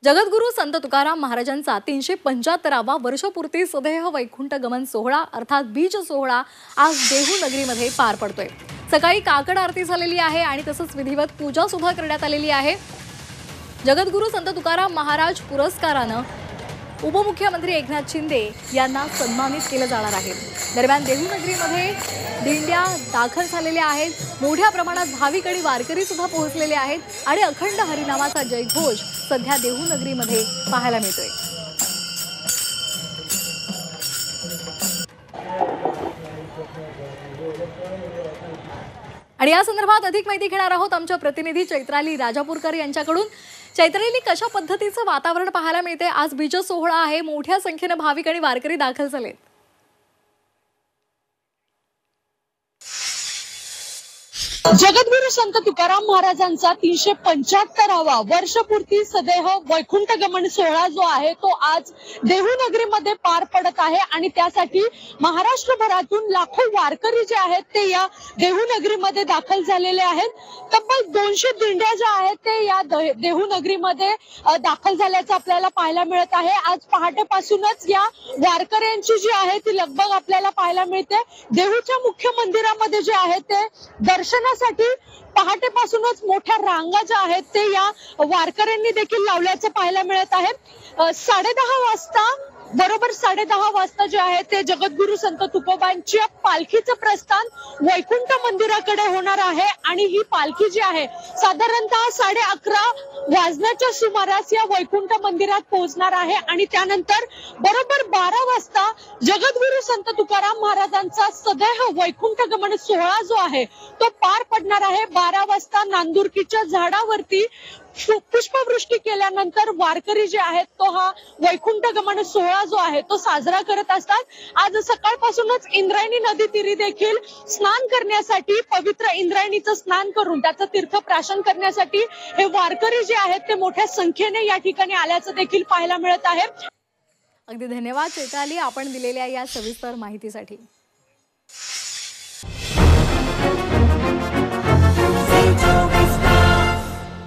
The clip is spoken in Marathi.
जगद्गुरू संत तुकाराम महाराजांचा 375वा वर्षपूर्ती सदेह वैकुंठ गमन सोहळा अर्थात बीज सोहळा आज देहू नगरीमध्ये पार पडतोय। सकाळी काकड आरती झालेली आहे आणि तसंच विधिवत पूजा सुद्धा करण्यात आलेली आहे। जगद्गुरू संत तुकाराम महाराज पुरस्काराने उपमुख्यमंत्री एकनाथ शिंदे यांना सन्मानित केले जाणार आहे। दरम्यान देहू नगरीमध्ये दिंड्या दाखल झालेल्या आहेत। मोठ्या प्रमाणात भाविक आणि वारकरी सुद्धा पोहोचलेले आहेत आणि अखंड हरिनामाचा जयघोष सध्या देहू नगरीमध्ये पाहायला मिळतोय। आणि या संदर्भात अधिक माहिती घेणार आहोत आमच्या प्रतिनिधी चैत्राली राजापूरकर यांच्याकडून। चैत्राली, कशा पद्धतीचं वातावरण पाहायला मिळते? आज बीज सोहळा आहे, मोठ्या संख्येने भाविक आणि वारकरी दाखल झालेत। जगद्गुरू संत तुकाराम महाराजांचा 375वा वर्षपूर्ती सदेह वैकुंठ गमन सोहळा जो आहे तो आज देहू नगरीमध्ये पार पडत आहे आणि त्यासाठी महाराष्ट्रभरातून लाखो वारकरी जे आहेत ते या देहू नगरीमध्ये दाखल झालेले आहेत। तब्बल 200 दिंड्या ज्या आहेत ते या देहू नगरीमध्ये दाखल झाल्याचं आपल्याला पाहायला मिळत आहे। आज पहाटेपासूनच या वारकऱ्यांची जी आहे ती लगबग आपल्याला पाहायला मिळते। देहूच्या मुख्य मंदिरामध्ये जे आहे ते दर्शनासाठी पहाटेपासूनच मोठ्या रांगा ज्या आहेत ते या वारकऱ्यांनी देखील लावल्याचं पाहायला मिळत आहे। 10:30 वाजता जे आहे ते जगद्गुरू संत तुकोबांच्या पालखीचं प्रस्थान वैकुंठ मंदिराकडे होणार आहे आणि ही पालखी जी आहे साधारणतः 11:30 वाजण्याच्या सुमारास या वैकुंठ मंदिरात पोहोचणार आहे आणि त्यानंतर बरोबर 12 वाजता जगद्गुरू संत तुकाराम महाराजांचा सदैह वैकुंठ गमन सोहळा जो आहे तो पार पडणार आहे। 12 वाजता नांदुरकीच्या झाडावरती पुष्पवृष्टी केल्यानंतर वारकरी जे आहेत तो हा वैकुंठ गमन सोहळा जो आहे तो साजरा करत असतात। आज सकाळपासूनच इंद्रायणी नदी तीरी देखील स्नान करण्यासाठी पवित्र इंद्रायणीचं स्नान करून त्याचं तीर्थप्राशन करण्यासाठी हे वारकरी जे आहेत ते मोठ्या संख्येने या ठिकाणी आल्याचं देखील पाहायला मिळत आहे। अगदी धन्यवाद चैत्राली, आपण दिलेल्या या सविस्तर माहितीसाठी।